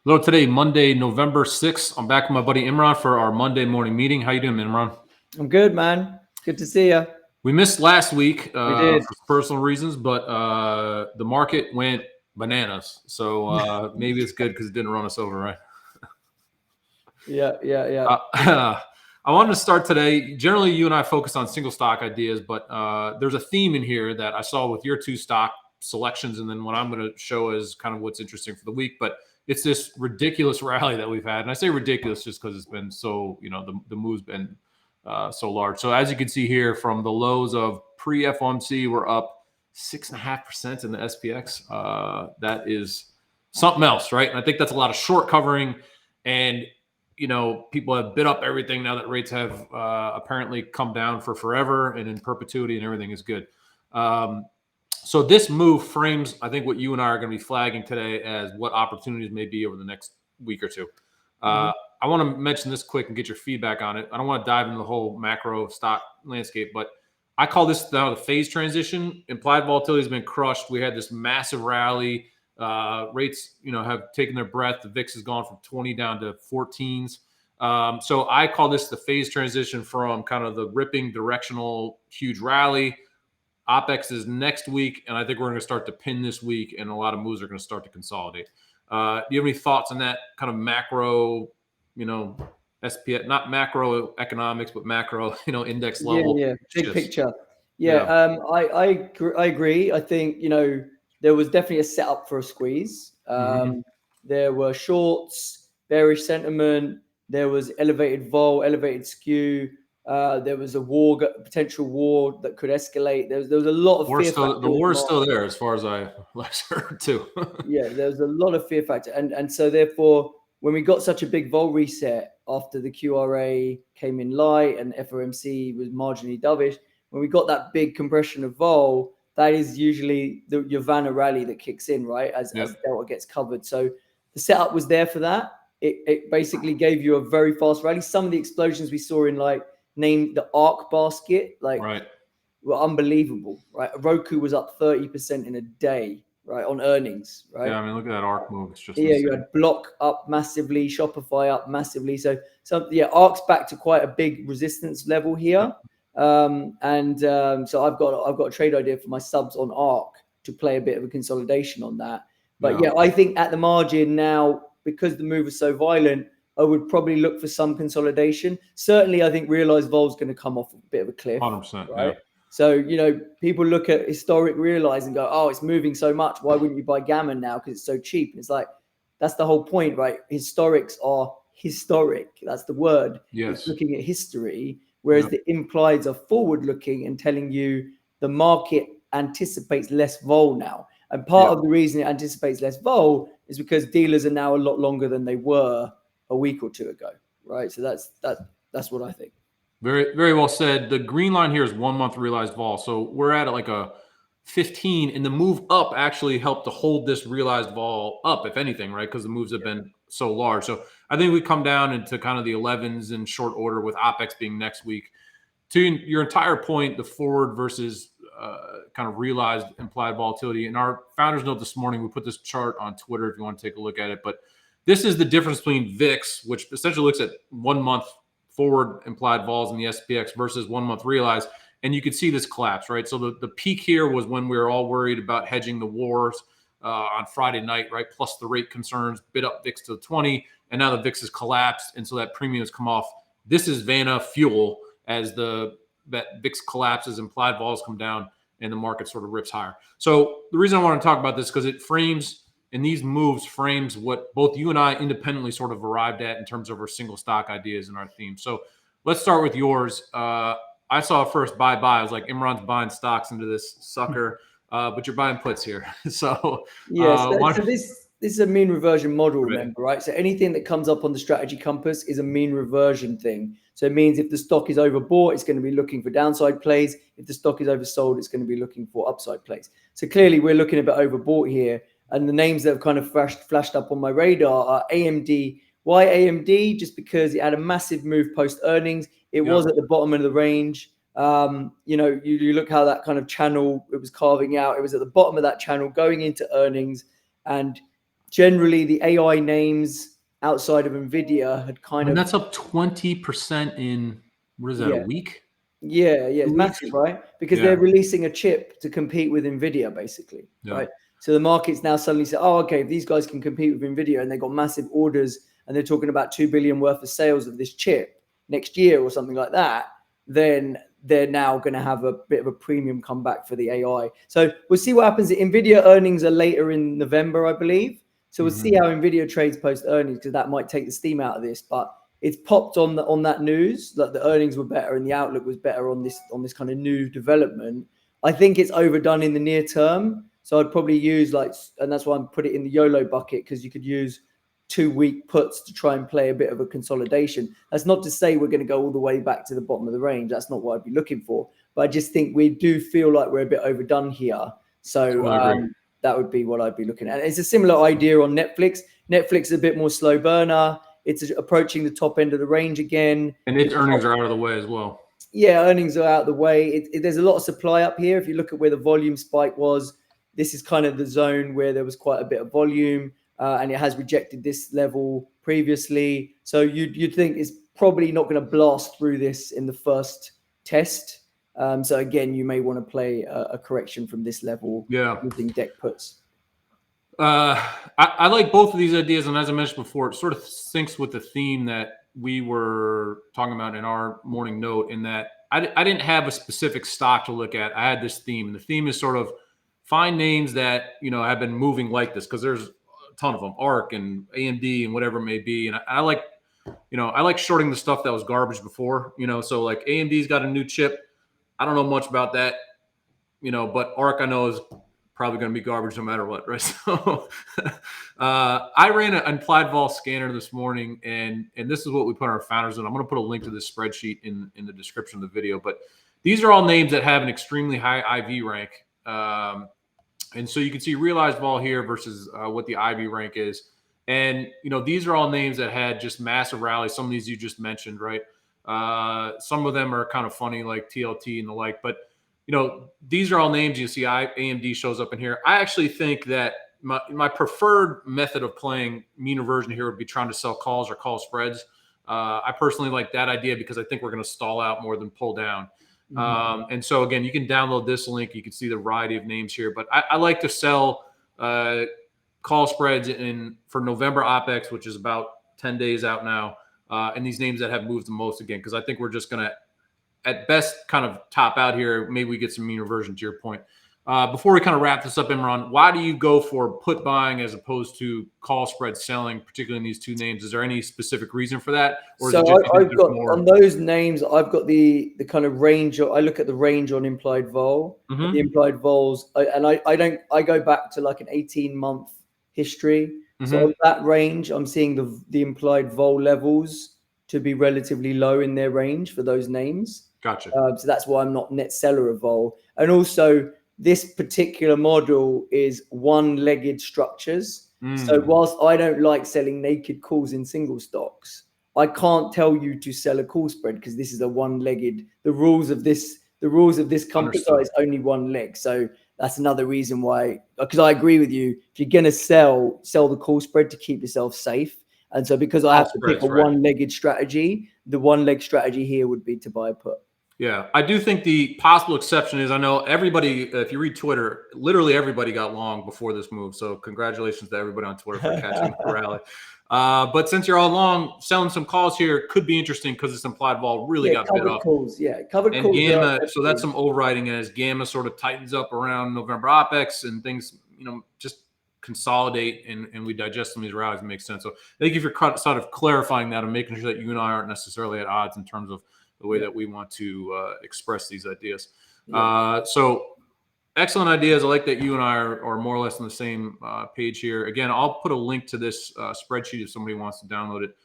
Hello, today, Monday, November 6th. I'm back with my buddy Imran for our Monday morning meeting. How you doing, Imran? I'm good, man. Good to see you. We missed last week We did. for personal reasons, but the market went bananas. So maybe it's good because it didn't run us over, right? Yeah. I wanted to start today. Generally, you and I focus on single stock ideas, but there's a theme in here that I saw with your two stock selections, and then what I'm going to show is kind of what's interesting for the week. But it's this ridiculous rally that we've had, and I say ridiculous just because it's been so, the move's been so large. So as you can see here, from the lows of pre-FOMC, we're up 6.5% in the SPX. That is something else, right? And I think that's a lot of short covering, and people have bid up everything now that rates have apparently come down for forever and in perpetuity, and everything is good. So this move frames, I think, what you and I are going to be flagging today as what opportunities may be over the next week or two. I want to mention this quick and get your feedback on it. I don't want to dive into the whole macro stock landscape, but I call this now the phase transition. Implied volatility has been crushed. We had this massive rally. Rates, have taken their breath. The VIX has gone from 20 down to 14s. So I call this the phase transition from kind of the ripping directional huge rally. OPEX is next week, and I think we're going to start to pin this week, and a lot of moves are going to start to consolidate. Do you have any thoughts on that kind of macro, SPX, not macro economics, but macro, index level? Yeah. Big shifts? picture. I agree. I think, there was definitely a setup for a squeeze. There were shorts, bearish sentiment. There was elevated vol, elevated skew. There was a potential war that could escalate. There was a lot of fear factor. The war is still there, as far as I last heard too. Yeah, there was a lot of fear factor, and so therefore, when we got such a big vol reset after the QRA came in light and FOMC was marginally dovish, when we got that big compression of vol, that is usually your Vanna rally that kicks in, right? As Delta gets covered. So the setup was there for that. It basically gave you a very fast rally. Some of the explosions we saw in name the ARK basket, were unbelievable, right? Roku was up 30% in a day, right, on earnings, right? Yeah, I mean, look at that ARK move. It's just insane. You had Block up massively, Shopify up massively. So ARK's back to quite a big resistance level here. So I've got a trade idea for my subs on ARK to play a bit of a consolidation on that. But I think at the margin now, because the move is so violent, I would probably look for some consolidation. Certainly, I think realized vol is going to come off a bit of a cliff. 100%, right? Yeah. So, people look at historic realize and go, oh, it's moving so much. Why wouldn't you buy Gamma now? Because it's so cheap. And it's like, that's the whole point, right? Historics are historic. That's the word. Yes. It's looking at history, whereas the implieds are forward looking and telling you the market anticipates less vol now. And part of the reason it anticipates less vol is because dealers are now a lot longer than they were a week or two ago, right? So that's what I think. Very, very well said. The green line here is 1 month realized vol. So we're at like a 15, and the move up actually helped to hold this realized vol up, if anything, right? Because the moves have been so large. So I think we come down into kind of the 11s in short order, with OPEX being next week. To your entire point, the forward versus kind of realized implied volatility. In our founders note this morning, we put this chart on Twitter if you want to take a look at it. But this is the difference between VIX, which essentially looks at 1 month forward implied vols in the SPX versus 1 month realized. And you could see this collapse, right? So the peak here was when we were all worried about hedging the wars on Friday night, right? Plus the rate concerns, bid up VIX to 20, and now the VIX has collapsed, and so that premium has come off. This is Vanna fuel as that VIX collapses, implied vols come down, and the market sort of rips higher. So the reason I want to talk about this, because it frames, and these moves frames what both you and I independently sort of arrived at in terms of our single stock ideas and our theme. So let's start with yours. I saw first buy. I was like, Imran's buying stocks into this sucker, but you're buying puts here. So this is a mean reversion model, remember, right? So anything that comes up on the strategy compass is a mean reversion thing. So it means if the stock is overbought, it's going to be looking for downside plays. If the stock is oversold, it's going to be looking for upside plays. So clearly we're looking a bit overbought here. And the names that have kind of flashed up on my radar are AMD. Why AMD? Just because it had a massive move post earnings. It was at the bottom of the range. You look how that kind of channel it was carving out. It was at the bottom of that channel going into earnings. And generally the AI names outside of Nvidia had kind And of, that's up 20% in, what is that, a week? yeah, 2 it's weeks? massive, right? Because Yeah. they're releasing a chip to compete with Nvidia, basically, Yeah. right? So the market's now suddenly say, oh, okay, if these guys can compete with Nvidia and they got massive orders and they're talking about 2 billion worth of sales of this chip next year or something like that, then they're now going to have a bit of a premium comeback for the AI. So we'll see what happens. Nvidia earnings are later in November, I believe. So we'll see how Nvidia trades post earnings, because that might take the steam out of this. But it's popped on that news that the earnings were better and the outlook was better on this kind of new development. I think it's overdone in the near term. So I'd probably use and that's why I'm put it in the YOLO bucket, because you could use 2-week puts to try and play a bit of a consolidation. That's not to say we're going to go all the way back to the bottom of the range. That's not what I'd be looking for. But I just think we do feel like we're a bit overdone here. So that would be what I'd be looking at. It's a similar idea on Netflix. Netflix is a bit more slow burner. It's approaching the top end of the range again. And its earnings are out of the way as well. Yeah, earnings are out of the way. There's a lot of supply up here. If you look at where the volume spike was, this is kind of the zone where there was quite a bit of volume, and it has rejected this level previously. So you'd think it's probably not going to blast through this in the first test. So again, you may want to play a correction from this level using deck puts. I like both of these ideas, and as I mentioned before, it sort of syncs with the theme that we were talking about in our morning note, in that I didn't have a specific stock to look at. I had this theme, and the theme is sort of find names that have been moving like this, because there's a ton of them, ARC and AMD and whatever it may be, and I like shorting the stuff that was garbage before, so like AMD's got a new chip. I don't know much about that, but ARC I know is probably going to be garbage no matter what, right? So I ran an implied vol scanner this morning, and this is what we put our founders in. I'm going to put a link to this spreadsheet in the description of the video, but these are all names that have an extremely high IV rank. And so you can see realized vol here versus what the IV rank is. And, these are all names that had just massive rallies. Some of these you just mentioned, right? Some of them are kind of funny, like TLT and the like, but these are all names you see. AMD shows up in here. I actually think that my preferred method of playing mean reversion here would be trying to sell calls or call spreads. I personally like that idea because I think we're going to stall out more than pull down. And so again, you can download this link. You can see the variety of names here, but I like to sell call spreads for November OPEX, which is about 10 days out now. And these names that have moved the most again, because I think we're just going to, at best, kind of top out here. Maybe we get some mean reversion, to your point. Before we kind of wrap this up, Imran, why do you go for put buying as opposed to call spread selling, particularly in these two names? Is there any specific reason for that? Or so I've got on those names, I've got the kind of range. I look at the range on implied vol, the implied vols, and I go back to like an 18-month history. So on that range, I'm seeing the implied vol levels to be relatively low in their range for those names. Gotcha. So that's why I'm not net seller of vol. And also, this particular model is one-legged structures. So whilst I don't like selling naked calls in single stocks, I can't tell you to sell a call spread because this is a one-legged. The rules of this company is only one leg. So that's another reason why. Because I agree with you. If you're gonna sell the call spread to keep yourself safe. And so because I have to pick a one-legged strategy, the one-leg strategy here would be to buy a put. Yeah, I do think the possible exception is, I know everybody, if you read Twitter, literally everybody got long before this move. So congratulations to everybody on Twitter for catching the rally. But since you're all long, selling some calls here could be interesting because this implied vol really got bid up. Calls, covered and calls. Gamma, so that's some overriding as Gamma sort of tightens up around November OPEX and things, just consolidate and we digest some of these rallies. It makes sense. So thank you for sort of clarifying that and making sure that you and I aren't necessarily at odds in terms of the way that we want to express these ideas. So excellent ideas. I like that you and I are more or less on the same page here. Again, I'll put a link to this spreadsheet if somebody wants to download it.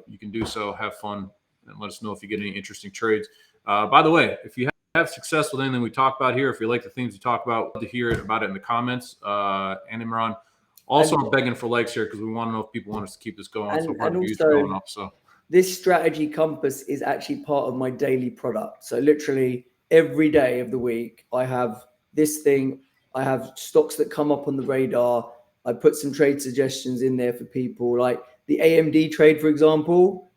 You can do so. Have fun and let us know if you get any interesting trades. By the way, if you have success with anything we talk about here, if you like the things we talk about, love to hear about it in the comments. And Imran, also I'm begging for likes here because we want to know if people want us to keep this going. So far, the views are going up. So this strategy compass is actually part of my daily product. So literally every day of the week, I have this thing. I have stocks that come up on the radar. I put some trade suggestions in there for people, like the AMD trade, for example.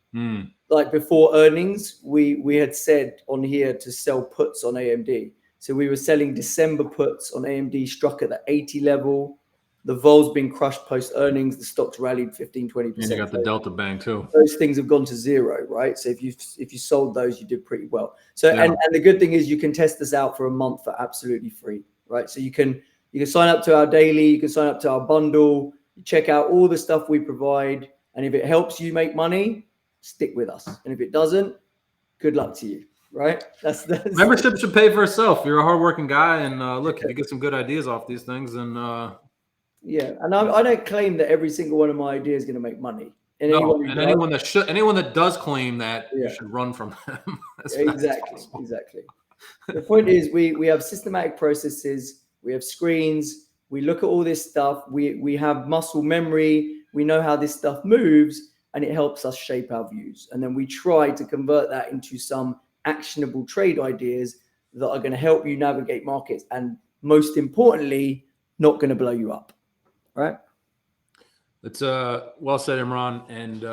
Like before earnings, we had said on here to sell puts on AMD. So we were selling December puts on AMD, struck at the 80 level. The vol's been crushed post earnings. The stock's rallied 15-20%. And you got the Delta bang too. Those things have gone to zero, right? So if you sold those, you did pretty well. So and the good thing is you can test this out for a month for absolutely free, right? So you can sign up to our daily, you can sign up to our bundle, you check out all the stuff we provide, and if it helps you make money, stick with us. And if it doesn't, good luck to you, right? That's membership should pay for itself. You're a hardworking guy, and look, if you get some good ideas off these things, then yeah. And I don't claim that every single one of my ideas is going to make money. And no, anyone that does claim that, you should run from them. Exactly. The point is, we have systematic processes, we have screens, we look at all this stuff, we have muscle memory, we know how this stuff moves, and it helps us shape our views. And then we try to convert that into some actionable trade ideas that are going to help you navigate markets, and most importantly, not going to blow you up. Right? It's well said, Imran. And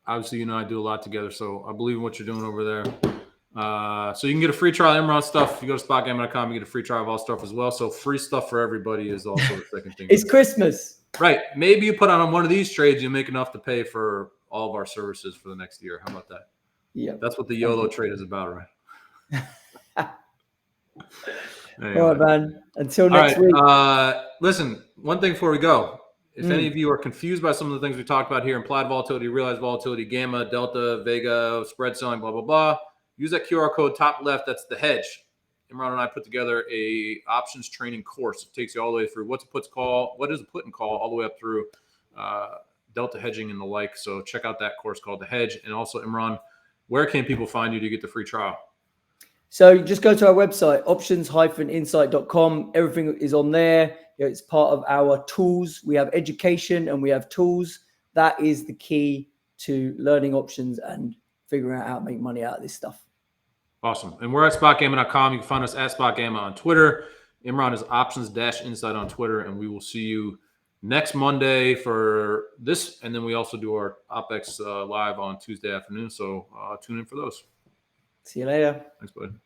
obviously, I do a lot together, so I believe in what you're doing over there. So you can get a free trial of Imran stuff. If you go to SpotGamma.com, you get a free trial of all stuff as well. So free stuff for everybody is also the second thing. It's Christmas. Right. Maybe you put on one of these trades, you make enough to pay for all of our services for the next year. How about that? Yeah. That's what the YOLO trade is about, right? Anyway. All right, man. Until next week. Listen, one thing before we go. If any of you are confused by some of the things we talked about here, implied volatility, realized volatility, gamma, delta, vega, spread selling, blah, blah, blah, use that QR code top left. That's the hedge. Imran and I put together a options training course. It takes you all the way through what is a put and call, all the way up through delta hedging and the like. So check out that course called The Hedge. And also, Imran, where can people find you to get the free trial? So just go to our website, options-insight.com. Everything is on there. It's part of our tools. We have education and we have tools. That is the key to learning options and figuring out how to make money out of this stuff. Awesome. And we're at SpotGamma.com. You can find us at SpotGamma on Twitter. Imran is options-insight on Twitter. And we will see you next Monday for this. And then we also do our OpEx live on Tuesday afternoon. So tune in for those. See you later. Thanks, bud.